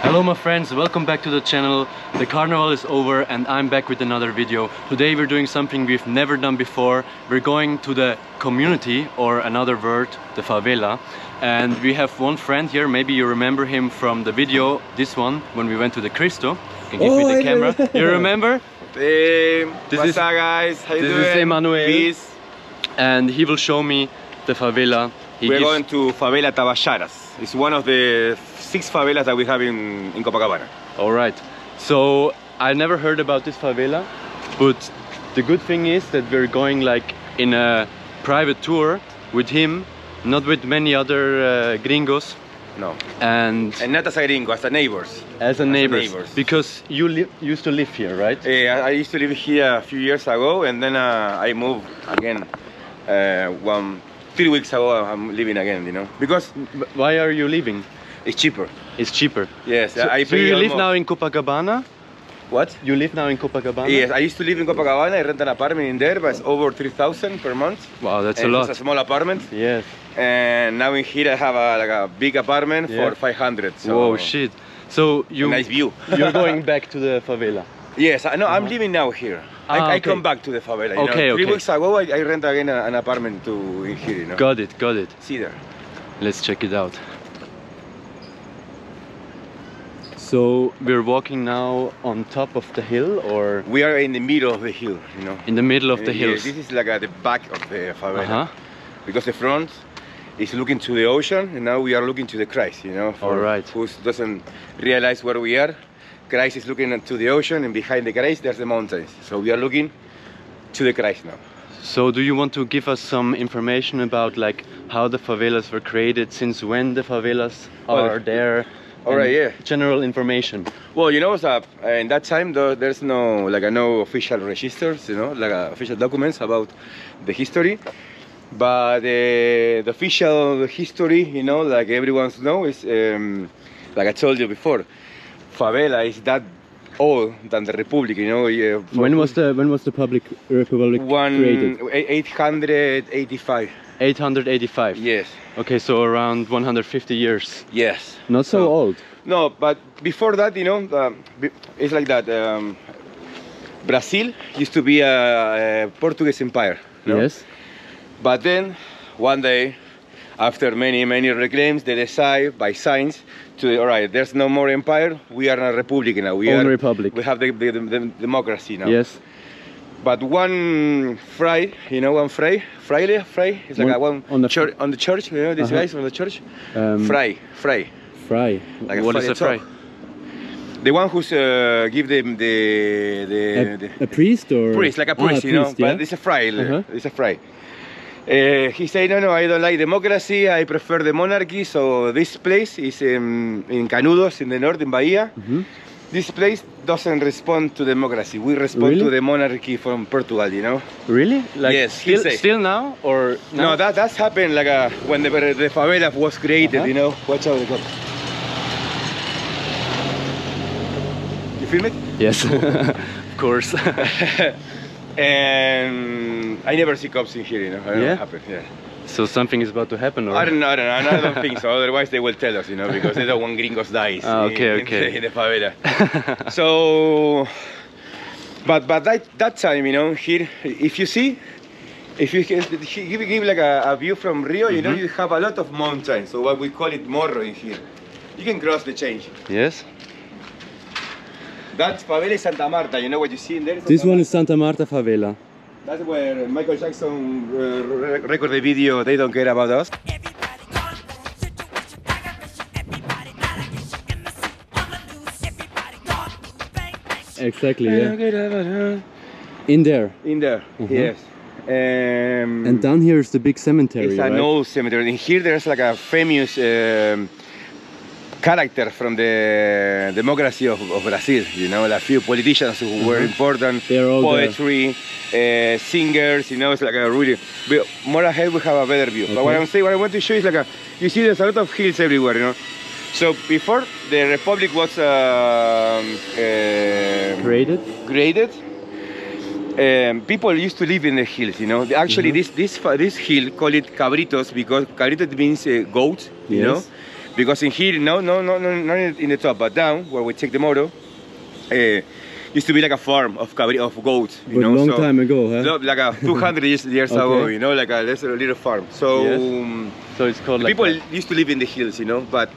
Hello my friends, welcome back to the channel. The carnival is over and I'm back with another video. Today we're doing something we've never done before. We're going to the community, or another word, the favela. And we have one friend here, maybe you remember him from the video, this one, when we went to the Cristo. You can give me the camera. You remember? What's up guys? How you doing? This is Emmanuel. Peace. And he will show me the favela. We're going to Favela Taballaras. It's one of the 6 favelas that we have in Copacabana. Alright, so I never heard about this favela, but the good thing is that we're going like in a private tour with him, not with many other gringos. No. And not as a gringo, as a neighbors. As a neighbors. Because you used to live here, right? I used to live here a few years ago, and then I moved again 3 weeks ago. I'm living again, you know. Because why are you leaving? It's cheaper. It's cheaper. Yes. So, so you live now in Copacabana? What? You live now in Copacabana? Yes, I used to live in Copacabana. I rent an apartment in there, but it's over 3,000 per month. Wow, that's a lot. It's a small apartment. Yes. And now in here I have a big apartment for 500. So whoa, shit. So you... Nice view. You're going back to the favela? Yes, no, I'm living now here. I come back to the favela. You know? 3 weeks ago I rent again an apartment in here. You know? Got it, got it. See there. Let's check it out. So we're walking now on top of the hill, or we are in the middle of the hill, you know. In the middle of the hills. This is like the back of the favela, because the front is looking to the ocean, and now we are looking to the Christ, you know. All right. Who doesn't realize where we are? Christ is looking to the ocean, and behind the Christ there's the mountains. So we are looking to the Christ now. So do you want to give us some information about like how the favelas were created, since when the favelas are there? Alright, yeah. General information. Well, you know, in that time there's no no official registers, you know, official documents about the history. But the official history, you know, like everyone knows, is like I told you before, favela is that old than the Republic, you know. When was the Republic created? 885. 885. Yes. Okay, so around 150 years. Yes. Not so old. No, but before that, you know, it's like that. Brazil used to be a Portuguese empire. No? Yes. But then, one day, after many reclaims, they decide by science to, all right, there's no more empire. We are a republic now. We are republic. We have the democracy now. Yes. But one fray, you know, one fraile, it's like one on the church, you know, these guys on the church. Fray. Like what is a fray? The one who's give them a priest, or priest, like a priest, you know. Yeah? But it's a fraile. It's a fray. He said, no, I don't like democracy. I prefer the monarchy. So this place is in Canudos, in the north, in Bahia. This place doesn't respond to democracy. We respond to the monarchy from Portugal, you know. Really? Like, yes. Still now, or no? That's happened like when the favela was created, you know. Watch out the cops. You film it? Yes, of course. And I never see cops in here, you know. I don't know what happened. Yeah. So something is about to happen, or? I don't know. I don't think so. Otherwise, they will tell us, you know, because they don't want gringos dies in the favela. So, but that time, you know, here, if you give like a view from Rio, you know, you have a lot of mountains. So what we call it morro in here. You can cross the change. Yes. That's favela is Santa Marta. You know what you see in there? This one is Santa Marta favela. That's where Michael Jackson recorded the video, They Don't Care About Us. Exactly, yeah. In there? In there, yes. And down here is the big cemetery, It's an old cemetery. In here there's like a famous character from the democracy of Brazil, you know, a few politicians who were important, poetry, singers, you know, it's like a really, more ahead we have a better view. But what I want to show is like you see there's a lot of hills everywhere, you know. So before the Republic was created, people used to live in the hills, you know. Actually, this hill, call it cabritos, because cabrito means goat, you know. Because in here, not in the top, but down where we take the moto, used to be like a farm of goats. You know, long time ago, huh? Like a 200 years ago, you know, like a little farm. So, so it's called like people used to live in the hills, you know, but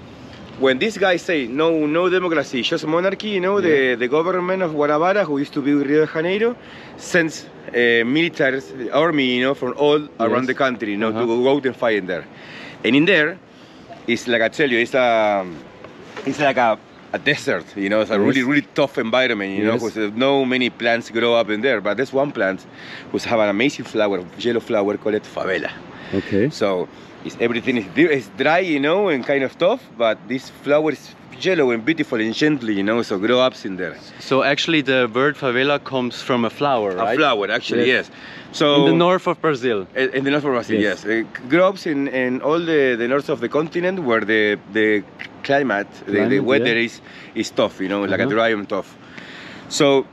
when these guys say no democracy, just monarchy, you know, the government of Guanabara, who used to be Rio de Janeiro, sends military army, you know, from all around the country, you know, to go out and fight in there. And in there, it's like I tell you, it's like a desert, you know. It's a really tough environment, you know, because no many plants grow up in there. But there's one plant which have an amazing flower, yellow flower called Favela. Okay. So everything is dry, you know, and kind of tough, but this flower is yellow and beautiful and gently, you know, so grow up in there. So actually the word favela comes from a flower, right? A flower, actually, yes. So in the north of Brazil. In the north of Brazil, yes. It grows in all the north of the continent where the climate, the weather is tough, you know, like a dry and tough. So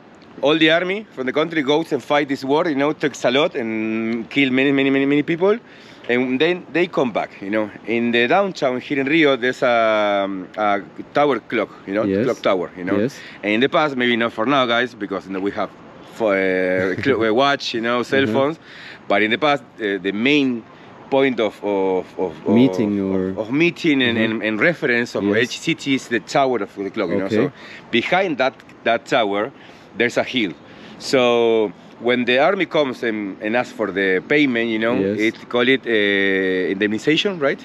all the army from the country goes and fight this war, you know, takes a lot and kill many people. And then they come back, you know. In the downtown here in Rio, there's a tower clock, you know, clock tower, you know. And in the past, maybe not for now, guys, because you know, we have watch, you know, cell phones. But in the past, the main point of meeting and reference of each city is the tower of the clock, you know. So behind that tower, there's a hill. So when the army comes and asks for the payment, you know, it's called indemnization, right?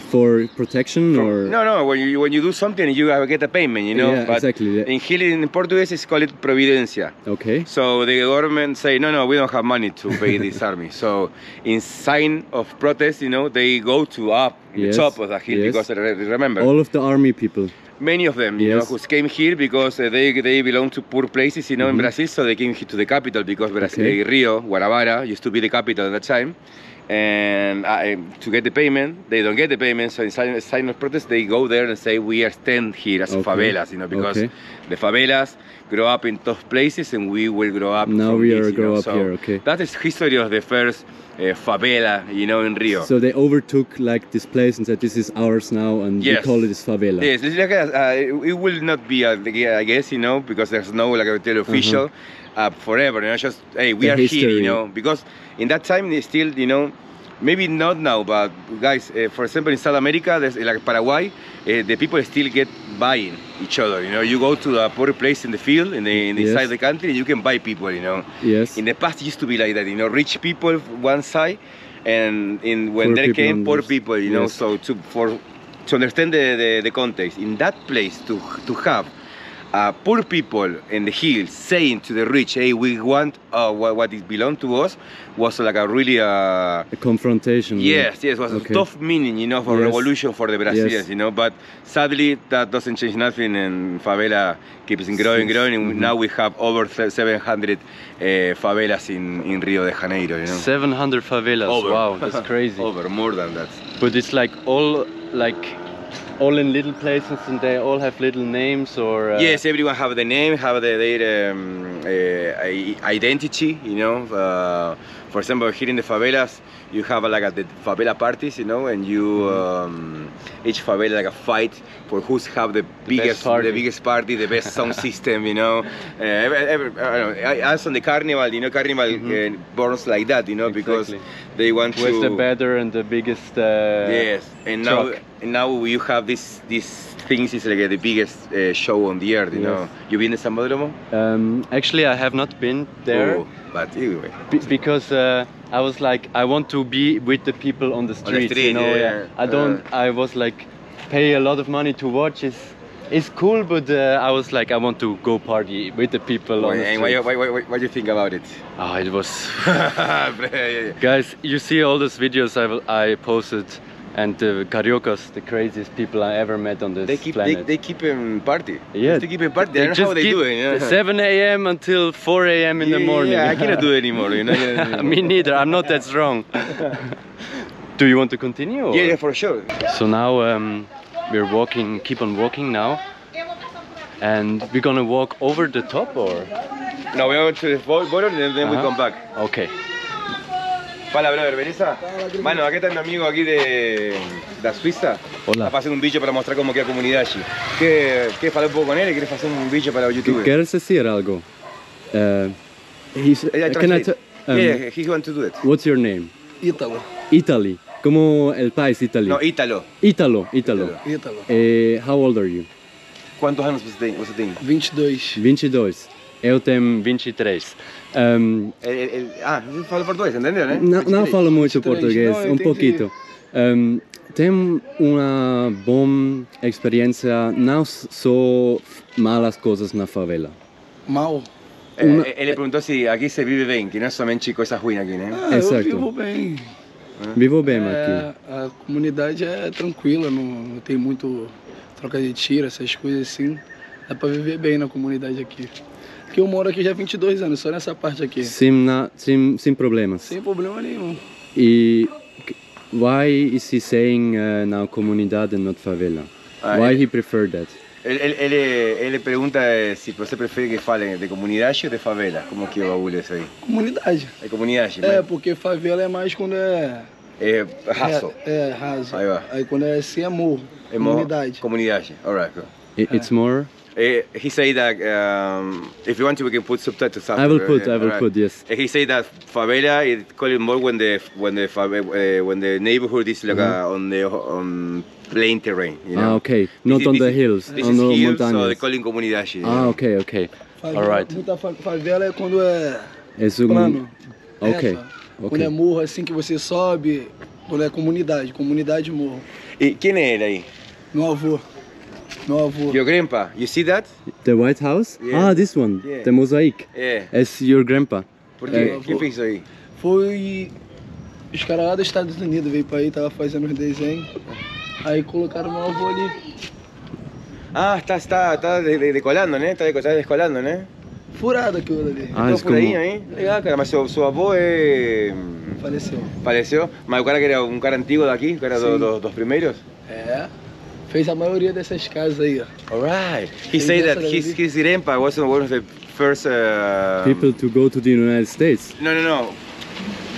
For protection or? No, when you do something, you get a payment, you know. Yeah, but exactly. In Portuguese, it's called providencia. Okay. So the government say, no, we don't have money to pay this army. So in sign of protest, you know, they go to up the top of the hill because remember. All of the army people. Many of them, you know, who came here because they belong to poor places, you know, in Brazil, so they came here to the capital because Rio, Guanabara, used to be the capital at that time. And to get the payment, they don't get the payment, so in sign of protest, they go there and say, we are stand here as favelas, you know, because the favelas grow up in tough places and we will grow up now we are grow up here, That is history of the first favela, you know, in Rio. So they overtook like this place and said, this is ours now, and we call it this favela. Yes, it's like it will not be, I guess, you know, because there's no, like I tell you, official forever, you know, just, hey, we are here, you know, because in that time, they still, you know, maybe not now, but guys, for example, in South America, there's like Paraguay, the people still get buying each other, you know. You go to a poor place in the field, in the inside the country, and you can buy people, you know. Yes. In the past, it used to be like that, you know, rich people one side, and when there came poor people, you know. So to understand the context, in that place, to have poor people in the hills saying to the rich, hey, we want what is belong to us, was like a really a confrontation. Yes, it was a tough meaning, you know, for revolution for the Brazilians, you know. But sadly, that doesn't change nothing, and favela keeps growing, and now we have over 700 favelas in Rio de Janeiro, you know. 700 favelas, wow, that's crazy. More than that. But it's like all in little places, and they all have little names, or yes, everyone have the name, have their identity, you know. For example, here in the favelas, you have like the favela parties, you know, and you each favela like a fight for who's have the biggest party, the best sound system, you know. Also on the carnival, you know, carnival burns like that, you know, because they want to. Who's the better and the biggest? Yes, and now you have these things is like the biggest show on the earth, you know. You been to Sambódromo? Actually, I have not been there. Oh, but anyway. Because I was like, I want to be with the people on the street, you know. I was like, pay a lot of money to watch. It's cool, but I was like, I want to go party with the people on the street. What do you think about it? Oh, it was... Guys, you see all those videos I posted, and the Cariocas, the craziest people I ever met on this planet. They keep him party. Yeah, they keep him party. I don't know how they do it. You know? 7 a.m. until 4 a.m. in the morning. Yeah, I cannot do it anymore. You know? Me neither. I'm not that strong. Do you want to continue? Or? Yeah, for sure. So now we're walking. Keep on walking now, and we're gonna walk over the top, or? No, we're going to the bottom, and then we come back. Okay. Fala, brother, ¿Beleza? Mano, acá está mi amigo aquí de da Suíça. Olá. Tá fazendo um vídeo para mostrar como que é a comunidade. Quer falar um pouco com ele? Quer fazer um vídeo para o YouTube? Queres dizer algo? Can I Yeah, he want to do it. what's your name? Ítalo. Italy. Como el país Italy? No, Ítalo. Ítalo. Ítalo. How old are you? Quantos anos você tem? 22. 22. Eu tenho 23. Você fala português, entendeu, né? Não falo muito 23, português, não, eu um entendi. pouquinho. Tenho uma boa experiência, não só malas coisas na favela. Mal. Ele perguntou se aqui se vive bem, que não é somente coisa ruim aqui, né? Exato. Eu vivo bem. Vivo bem aqui. A comunidade é tranquila, não tem muito troca de tiro, essas coisas assim. Dá pra viver bem na comunidade aqui. Porque eu moro aqui já há 22 anos, só nessa parte aqui. Sem problemas. Sem problema nenhum. E why is he saying na comunidade not favela? Why he prefer that? Ele pergunta se você prefere que falem de comunidade ou de favela. Como que é o bagulho isso aí? Comunidade. É comunidade, É, mas porque favela é mais quando é... é raso. É raso. Aí vai. Aí quando é assim é morro. É morro, Comunidade. Comunidade, alright. Cool. It's more. He said that if you want to, we can put subtitles. I will put, Alright. yes. He said that favela is called more when the neighborhood is like on plain terrain. You know? Okay. Not on the hills, This on is the hills, so they montañas. call it comunidade. Okay. Favela, Alright. muita favela é quando é Es plano. Okay. Reta. Quando é morro assim que você sobe, quando é comunidade, comunidade e morro. E quem é ele aí? Meu avô. Your grandpa. You see that? The White House? Yeah. Ah, this one. Yeah. The mosaic. Yeah. It's your grandpa. Por quê? Quem fez isso aí? Foi os caras lá dos Estados Unidos, veio pra aí, tava fazendo os desenhos. Aí colocaram meu avô ali. Ah, está decolando, né? Está descolando, né? Furado aquilo ali. Ah, Então es por aí, como... hein? Legal, cara. Mas seu avô Faleceu. faleceu? Mas o cara que era um cara antigo daqui? O cara Sim. dos primeiros? É. Fez a maioria dessas casas aí, ó. Alright. He said that his grandpa was one of the first... People to go to the United States. No.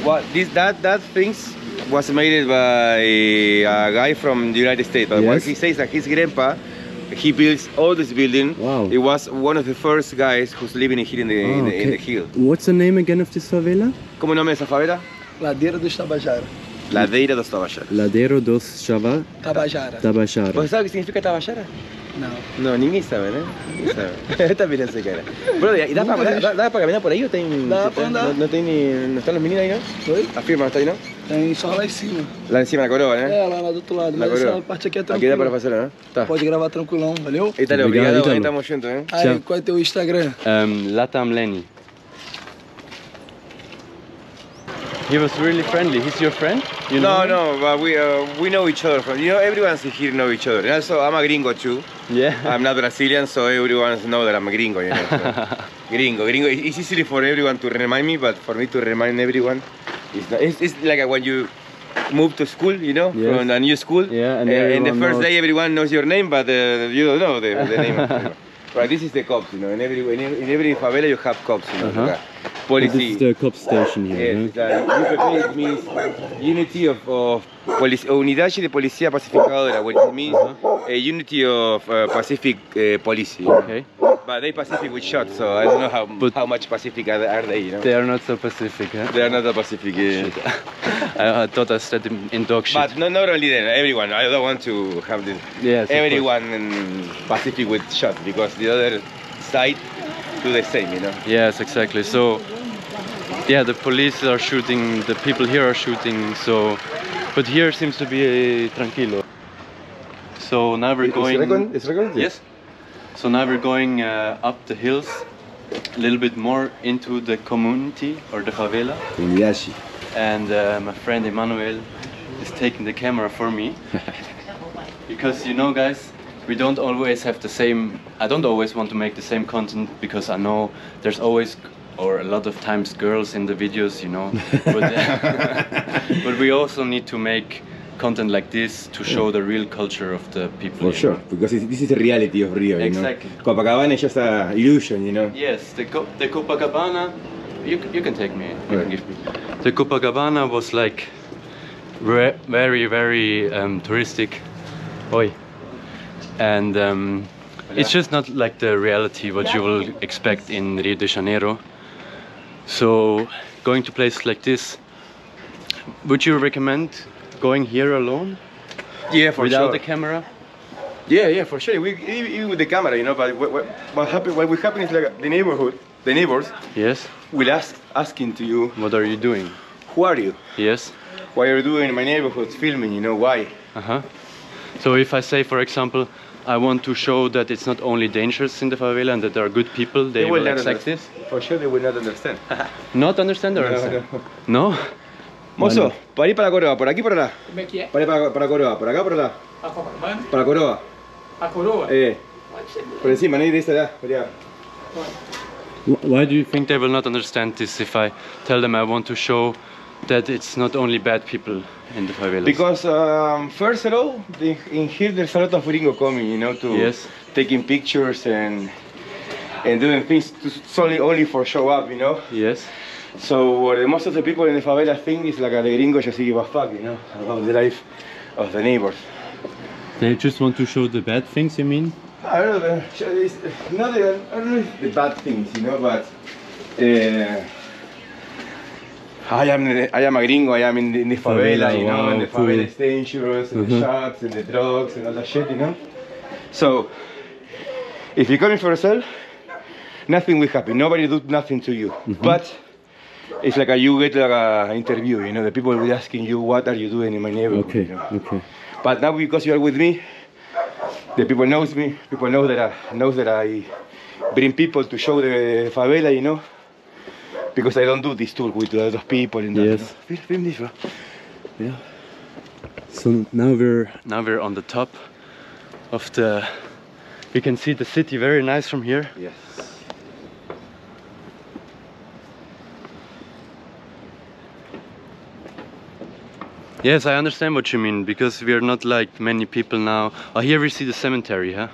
What that things was made by a guy from the United States. But what Yes. he says that his grandpa, he builds all this building. Wow. He was one of the first guys who's living here in the hill. What's the name again of this favela? ¿Cómo el nombre de esa favela? Ladeira dos Tabajara. Ladeira dos Tabajaras. Ladero dos Tabajara. Tabajara. ¿Vos sabés qué significa Tabajara? Não. No, ninguém sabe, né? Ninguém sabe. Também não sei, cara. Brother, e dá pra caminhar por aí ou tem... Dá pra andar. Não tem ni... Não estão os meninos aí, não? Oi? A firma não está aí, não? Tem só lá em cima. Lá em cima na coroa, né? É, lá do outro lado. Na Mas coroa. essa parte aqui é Aqui tranquila. dá para fazer, né? Tá. Pode gravar tranquilão, valeu? Italo, Obrigado, obrigado. Italo. Estamos juntos, hein? Aí, Tchau. qual é teu Instagram? LatamLenny. He was really friendly. He's your friend? You know him? No, but we know each other. Everyone here know each other. And also, I'm a gringo too. Yeah. I'm not Brazilian, so everyone knows that I'm a gringo, you know. So. Gringo. It's easy for everyone to remind me, but for me to remind everyone, it's like when you move to school, you know, Yes. from a new school. Yeah, and the everyone first knows. day everyone knows your name, but you don't know the name of everyone. Right, this is the cops, you know. In every favela you have cops, you know. Uh-huh. Police. This is the cop station here. Yes, it means unity of unidade de policía pacificadora, which means a unity of Pacific police. You know? Okay. But they Pacific with shots, so I don't know how much Pacific are they, you know? They are not so Pacific, huh? They are not a Pacific. I thought I said in dog shit. But not only them, everyone. I don't want to have this. Yes, of everyone in Pacific with shots because the other side do the same, you know? Yes, exactly. So, yeah, the police are shooting, the people here are shooting, so... But here seems to be tranquilo. So now we're going... It's recorded? Yes. So now we're going up the hills, a little bit more into the community, or the favela. Comunidade. And my friend Emmanuel is taking the camera for me. Because, you know, guys, we don't always have the same... I don't always want to make the same content because I know there's always, or a lot of times, girls in the videos, you know. But we also need to make content like this to show the real culture of the people. For sure, because this is the reality of Rio, Exactly. You know? Copacabana is just an illusion, you know? Yes, the Copacabana, you can take me, you Right. can give me. The Copacabana was like very touristic. Oi. And it's just not like the reality what you will expect in Rio de Janeiro. So going to places like this, would you recommend going here alone? Yeah, for without sure. the camera? Yeah, for sure. Even with the camera, you know. But what will happen is like the neighbors Yes. will asking to you, What are you doing? who are you? Yes. Why are you doing in my neighborhood filming? You know why? Uh-huh. So if I say, for example, I want to show that it's not only dangerous in the favela and that there are good people, they will not accept this? For sure, they will not understand. Not understand or No, understand? No? Mozo, para ir para Coroa, por aquí por allá. Como é que é? Para ir para Coroa, por acá por allá. Mano, Para Coroa. a coroa? Por encima, no ir de esta allá. Por allá. Why do you think they will not understand this if I tell them I want to show that it's not only bad people in the favelas? Because first of all, in here there's a lot of gringo coming, you know, to Yes. taking pictures and doing things only for show up, you know. Yes. So what most of the people in the favela think is like the gringos just give a fuck, you know, about the life of the neighbors. They just want to show the bad things, you mean? I don't know. It's not I don't know if the bad things, you know, but I am a gringo. I am in the favela, you know, wow, and the cool. favela is dangerous, and the shots, and the drugs, and all that shit, you know. So if you're coming for yourself, nothing will happen. Nobody do nothing to you. But it's like you get like a interview, you know. The people will be asking you, "What are you doing in my neighborhood?" Okay, You know? okay. But now because you are with me, the people knows me. People know that I bring people to show the favela, you know. Because I don't do this tour with a lot of people in that. Yes. You know? Film this, bro. Yeah. So now we're on the top of the. We can see the city very nice from here. Yes. Yes, I understand what you mean because we are not like many people now. Oh, here we see the cemetery, huh?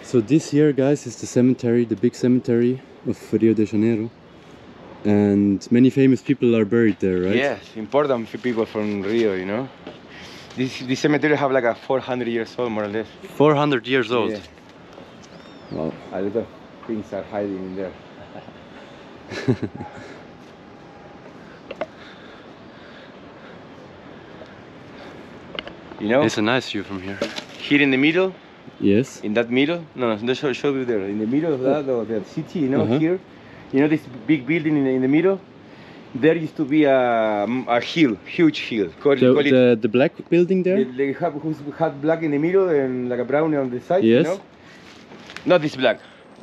So this here, guys, is the cemetery, the big cemetery of Rio de Janeiro. And many famous people are buried there, right? Yes, important for people from Rio, you know. This cemetery have like a 400 years old, more or less. 400 years old. Yeah. Wow. A lot of things are hiding in there. You know, It's a nice view from here. here in the middle, Yes. in that middle, no, show you there, in the middle of that city, you know, Uh-huh. here, you know this big building in the middle, there used to be a hill, huge hill. Call it, The black building there? they have who's had black in the middle and like a brown on the side, Yes. you know? Not this black,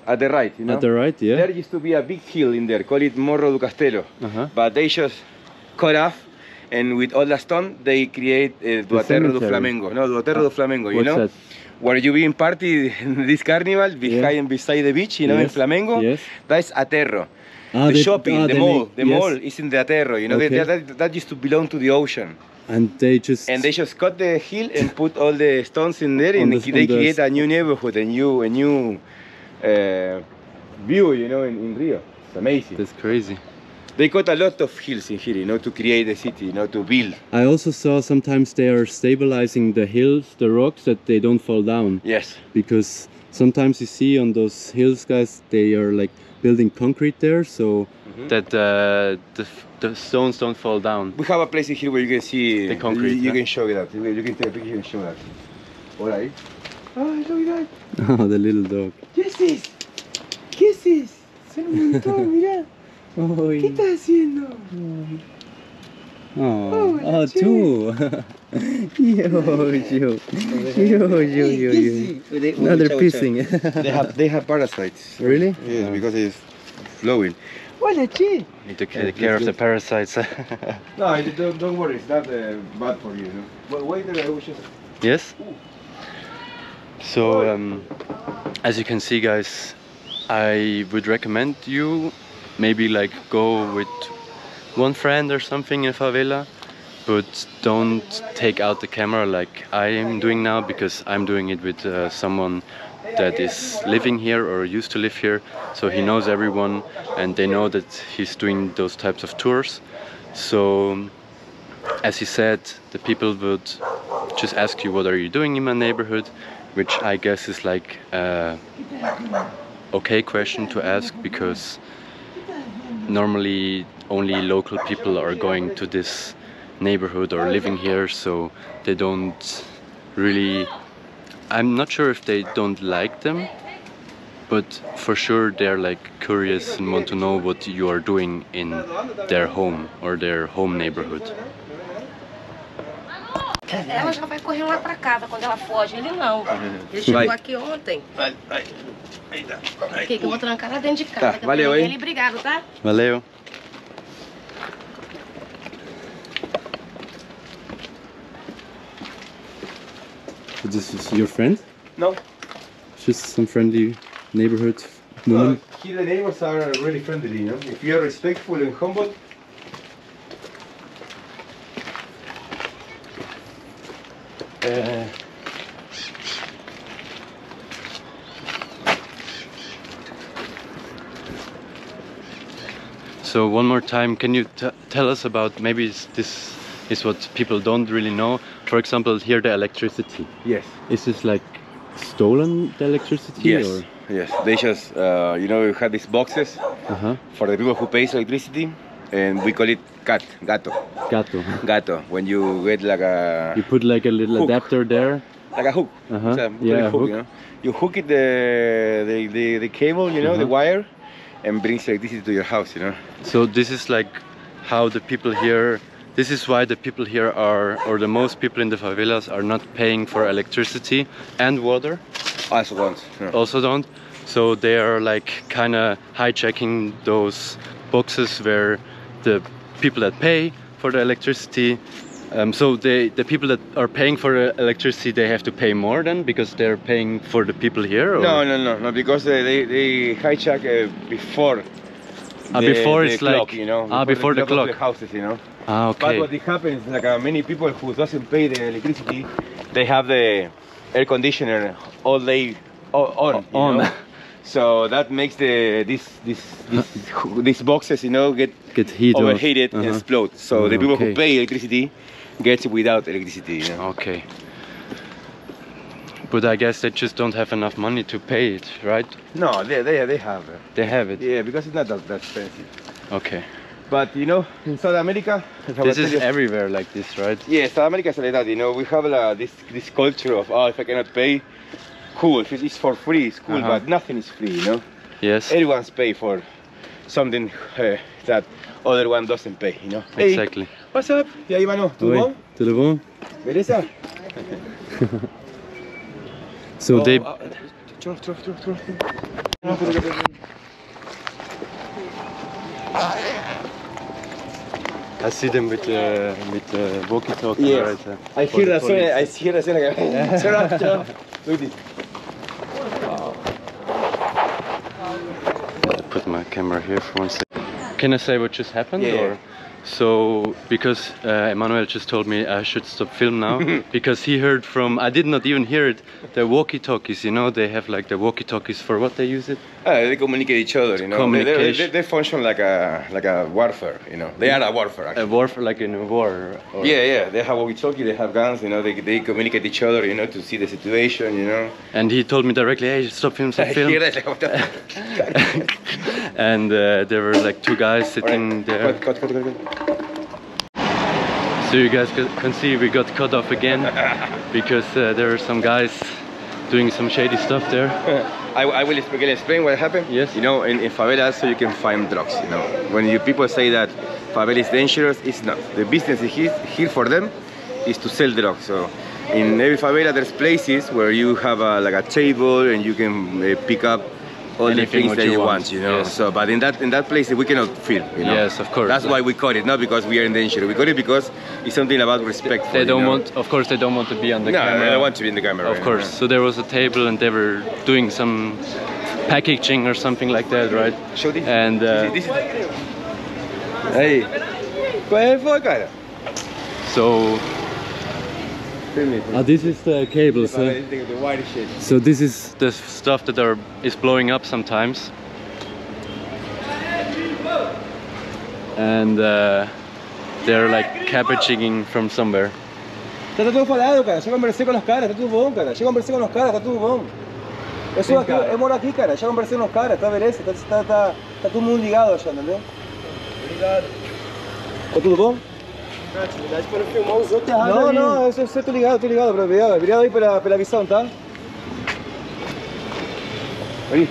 at the right, you know? At the right, yeah. There used to be a big hill in there, call it Morro do Castelo. Uh-huh. But they just cut off, and with all the stone, they create Duaterro do cemetery. Flamengo. No, Duaterro do Flamengo, you What's know? that? Where you be in party in this carnival, beside the beach, you know, in Yes. Flamengo. Yes. That's Aterro. Ah, The they- shopping, the they mall, make- the yes. mall is in the Aterro, you know, Okay. that used to belong to the ocean. And they just... And they just cut the hill and put all the stones in there, and On they the- create a new neighborhood, a new view, you know, in Rio. It's amazing. That's crazy. They cut a lot of hills in here, you know, to create the city, you know, to build. I also saw sometimes they are stabilizing the hills, the rocks, that they don't fall down. Yes. Because sometimes you see on those hills, guys, they are like building concrete there, so that the stones don't fall down. We have a place in here where you can see The concrete, You yeah. can show that. You can take a picture and show that. Alright. Oh, look at that. Oh, the little dog. ¿Qué haces? ¿Qué haces? Son un montón, mirá. ¿Qué estás haciendo? Oh, Oh, two. Now they're pissing. They have parasites. Really? Yes, because it's flowing. Hola, che. Need to take care of the parasites. No, don't worry. It's not bad for you. No? But wait, I was just. Yes. So, as you can see, guys, I would recommend you maybe like go with one friend or something in favela, but don't take out the camera like I am doing now, because I'm doing it with someone that is living here or used to live here, so he knows everyone and they know that he's doing those types of tours. So as he said, the people would just ask you, what are you doing in my neighborhood, which I guess is like a okay question to ask, because normally only local people are going to this neighborhood or living here, so they don't really, I'm not sure if they don't like them, but for sure they're like curious and want to know what you are doing in their home or their home neighborhood. Ela já vai correr lá pra casa quando ela foge, ele não. Ele chegou aqui ontem. Ok, que eu vou trancar lá dentro de casa. Tá, valeu, hein? Obrigado, tá? Valeu. This is your friend? No. Just some friendly neighborhood woman? Here the neighbors are really friendly, you know. If you are respectful and humble. So one more time, can you tell us about, maybe this is what people don't really know. For example, here the electricity. Yes. Is this like stolen, the electricity? Yes. Or? Yes. They just, you know, we have these boxes for the people who pays electricity, and we call it gato. Gato. When you get like a... You put like a little hook. Adapter there. Like a hook. It's a Yeah, hook, hook. you know. You hook it the cable, you know, the wire, and brings electricity to your house, you know. So this is like how the people here, this is why the people here are, or the most people in the favelas are not paying for electricity and water. Also don't. No. Also don't. So they are like kind of hijacking those boxes where the people that pay for the electricity, so the people that are paying for the electricity, they have to pay more then because they're paying for the people here? Or? No, because they hijack before. Before the it's clock, like, you know, before the clock. Of the houses, you know. Okay. But what it happens, like many people who doesn't pay the electricity, they have the air conditioner all day on. You know? So that makes these boxes, you know, get heat overheated and explode. So the people who pay electricity gets without electricity. You know? Okay. But I guess they just don't have enough money to pay it, right? No, they have. They have it. Yeah, because it's not that expensive. Okay. But you know, in South America, this is everywhere like this, right? Yeah, South America is like that. You know, we have this culture of, oh, if I cannot pay, cool. If it's for free, it's cool. But nothing is free, you know. Yes. Everyone's pay for something that other one doesn't pay, you know. Exactly. Hey, what's up? E aí, mano? Tudo bom? Tudo bom? Beleza? So they. I see them with the walkie-talkie. Yes. Right, I hear the sound. I hear the sound. Shut up. Look at this. Put my camera here for 1 second. Can I say what just happened? Yeah. Or? So, because Emmanuel just told me I should stop film now, because he heard from, I did not even hear it, the walkie-talkies, you know, they have like the walkie-talkies for what they use it? They communicate each other, you know. Communication. They function like a warfare, you know. They are a warfare, actually. A warfare, like in a war? Or... Yeah, they have walkie-talkie, they have guns, you know, they communicate each other, you know, to see the situation, you know. And he told me directly, hey, stop film, stop film. And there were like two guys sitting there. Cut. So you guys can see we got cut off again because there are some guys doing some shady stuff there. I will explain what happened. Yes. You know, in favelas, so you can find drugs, you know. When people say that favela is dangerous, it's not. The business is here for them is to sell drugs. So in every favela, there's places where you have like a table and you can pick up all anything the things that you want, you know. Yes. So, but in that place we cannot film, you know. Yes, of course. That's why we caught it, not because we are in danger. We caught it because it's something about respect. They don't want, of course, they don't want to be on the camera. No, they don't want to be in the camera. Of course. So there was a table and they were doing some packaging or something like that, right? Show this. And this is. Hey, qual foi, cara? so. This is the cables. So this is the stuff that is blowing up sometimes. And they're like cabbaging from somewhere. Tá tudo falado, cara. Já conversei com os caras, tá tudo bom, cara. Já conversei com os caras, tá tudo bom. Eu sou aqui, eu moro aqui, cara. Já conversei com os caras, tá beleza? Tá todo mundo ligado já, entendeu? Obrigado. Tá tudo bom? Atividade para filmar os outros errados. Não, não, eu tô ligado, bro. Obrigado aí pela visão, tá? Aí.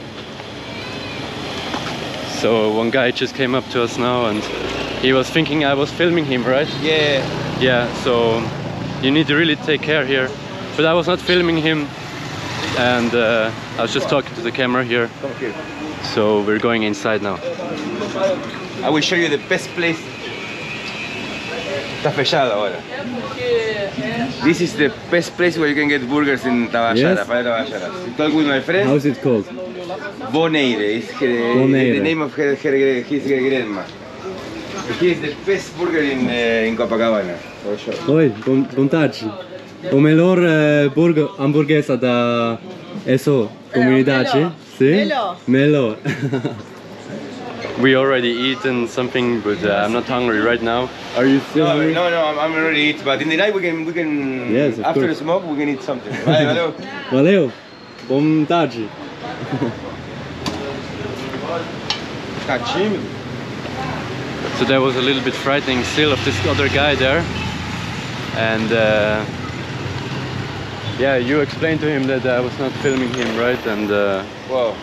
So one guy just came up to us now and he was thinking I was filming him, right? Yeah. Yeah, so you need to really take care here. But I was not filming him and I was just talking to the camera here. Come here. So we're going inside now. I will show you the best place. Está fechado ahora. This is the best place where you can get burgers in Tabajara, Yes. Favela Tabajara. You talk with my friend. How's it called? Boneire is Boneire. the name of his grandma. He is the best burger in Copacabana, for sure. Oi, bom tarde. O melhor hamburguesa da comunidade? Sim? Melhor. We already eaten something, but I'm not hungry right now. Are you still hungry? No, I'm already eat, but in the night we can Yes, of after course. the smoke we can eat something. Vai, valeu. Valeu. Bom tarde. Tá tímido? So that was a little bit frightening still of this other guy there. And yeah, you explained to him that I was not filming him, right? And Well,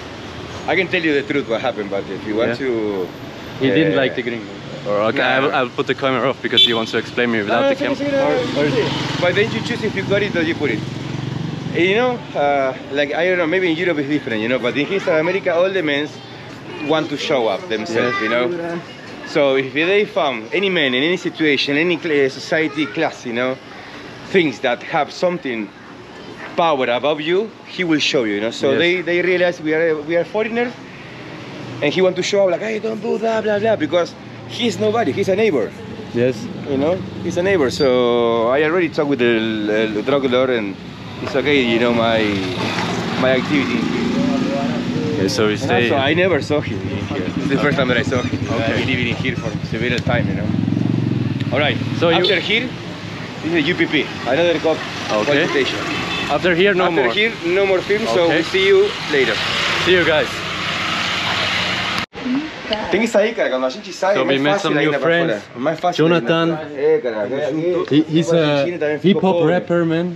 I can tell you the truth what happened, but if you want to... he didn't like the gringo. Or okay, Nah. I'll put the camera off because he wants to explain me without the camera. But then you choose if you got it or you put it. You know, like I don't know, maybe in Europe it's different, you know, but in here in South America all the men want to show up themselves, Yes. you know. So if they found any man in any situation, any society class, you know, things that have something power above you, he will show you, you know. So Yes. they realize we are foreigners, and he want to show up like, hey, don't do that, blah blah, because he's nobody, he's a neighbor. Yes. You know, he's a neighbor. So I already talked with the drug lord, and it's okay, you know, my activity. Yeah, so we And stay. also, I never saw him in here. It's the first time that I saw him. Okay. I've been living in here for several time, you know. All right. So After you- here, this is UPP, another cop Okay. police station. After here, no After more. here, no more film. So Okay. we'll see you later. See you guys. Tem que sair, cara. Quando a gente sai, So é we mais met fácil some ainda new pra friends. fora. É mais fácil ainda. Jonathan. É, cara. He's a hip-hop rapper, man.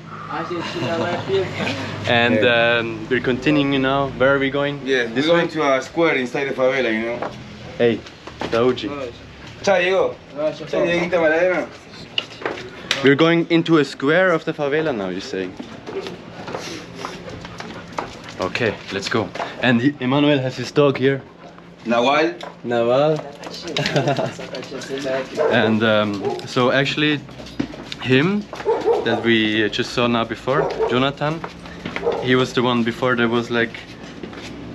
And Yeah. we're continuing now. Where are we going? Yeah, we're going to a square inside the favela, you know. Hey, Saúde. Ciao, Diego. Ciao, Dieguito Maradona. We're going into a square of the favela now, you're saying? Okay, let's go. And Emmanuel has his dog here. Nahual. Naval. And so actually him that we just saw now before, Jonathan, he was the one before that was like,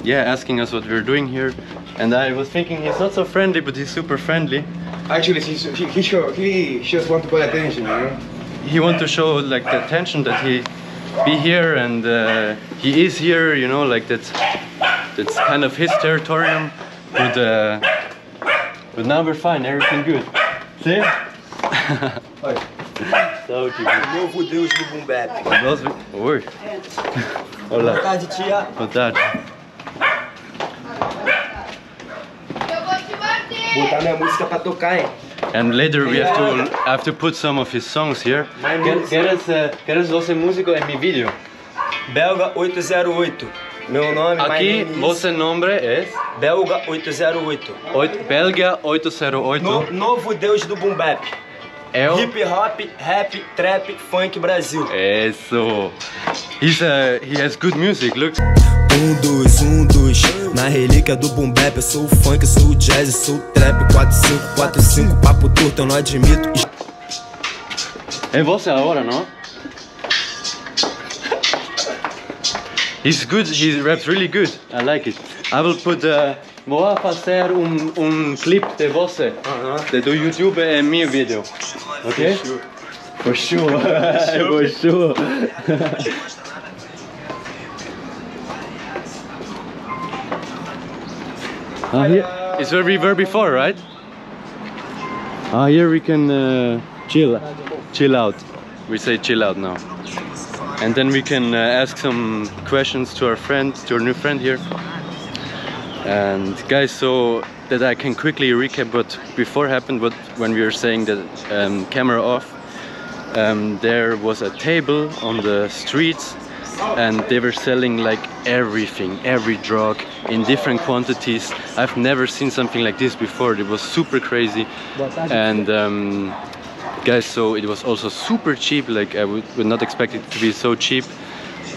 yeah, asking us what we're doing here. And I was thinking he's not so friendly, but he's super friendly. Actually, he just want to pay attention, you know. He wants to show like the attention that he be here, and he is here, you know, like that's kind of his territorium. But now we're fine, everything good. See? So Novo Deus do Boom Bap. Oi. Olá. Boa tarde, tia. Boa tarde. Botar minha música pra tocar, hein? And later we have to put some of his songs here. ¿Quieres 12 músicos en mi video? Belga 808. Meu nome, Aqui, my name is você nome é Belga 808. Belga 808. Novo Deus do Boom Bap. É o... Hip hop, rap, trap, funk Brasil. Eso. He has good music, look. 1, 2, na relíquia do Boom Bap. Eu sou o funk, eu sou o jazz, eu sou o trap. 4, 5, 4, 5, papo torto, eu não admito. É você agora, não? He's good, he raps really good. I like it. I will put... vou fazer clip de você, do YouTube em meu vídeo. Ok? For sure. For sure. Here. It's where we were before, right? Here we can chill out. We say chill out now. And then we can ask some questions to our friend, to our new friend here. And guys, so that I can quickly recap what before happened, when we were saying that camera off, there was a table on the streets and they were selling like everything, every drug in different quantities. I've never seen something like this before. It was super crazy. And guys, so it was also super cheap. Like I would not expect it to be so cheap.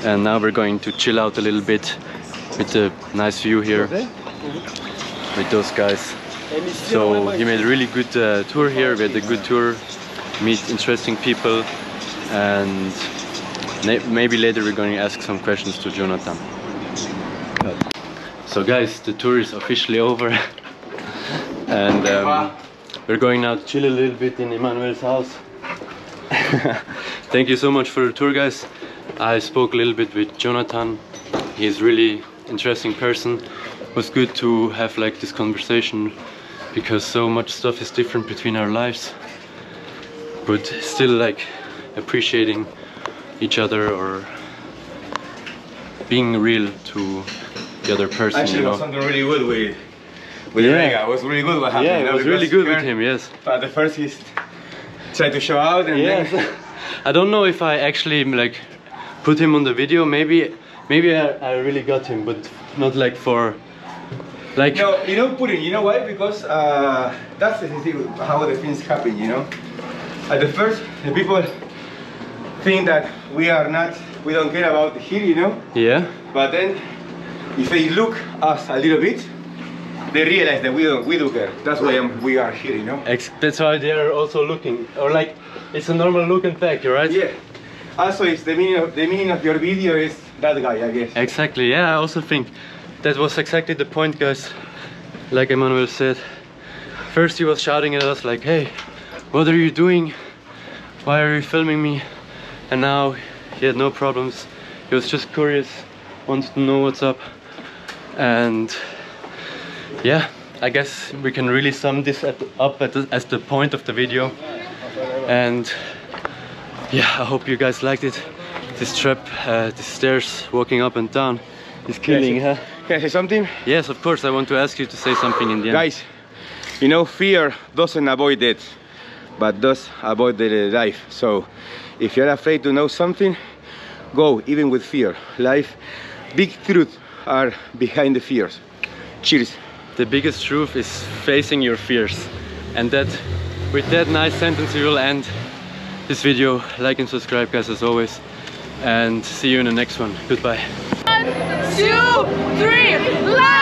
And now we're going to chill out a little bit with a nice view here with those guys. So he made a really good tour here. We had a good tour, meet interesting people, and maybe later we're going to ask some questions to Jonathan. So guys, the tour is officially over. And we're going now to chill a little bit in Emmanuel's house. Thank you so much for the tour, guys. I spoke a little bit with Jonathan. He's really interesting person. It was good to have like this conversation because so much stuff is different between our lives, but still like appreciating each other or being real to the other person. Actually, you know? it was something really good with Vega. It was really good what happened. Yeah, it was really good with him, yes. But the first he tried to show out and yes. then... I don't know if I actually like put him on the video. Maybe I really got him, but not like for like... No, you don't put it, you know why? Because that's the thing, how the things happen, you know? At the first, the people think that we don't care about the heat, you know? Yeah. But then, if they look us a little bit, they realize that we do care. That's why we are here, you know? That's why they are also looking, or like, it's a normal look and fact, right? Yeah. Also, it's the meaning of your video is that guy, I guess. Exactly, yeah, I also think that was exactly the point, guys. Like Emmanuel said, first he was shouting at us like, hey, what are you doing? Why are you filming me? And now he had no problems. He was just curious, wants to know what's up. And yeah, I guess we can really sum this as the point of the video. And yeah, I hope you guys liked it. This trip, the stairs, walking up and down is killing, huh? Can I say something? Yes, of course. I want to ask you to say something in the end. Guys, you know, fear doesn't avoid death, but does avoid the life. So, if you're afraid to know something, go even with fear. Life, big truths are behind the fears. Cheers. The biggest truth is facing your fears. And that, with that nice sentence, we will end this video. Like and subscribe, guys, as always. And see you in the next one. Goodbye. 1, 2, 3, live!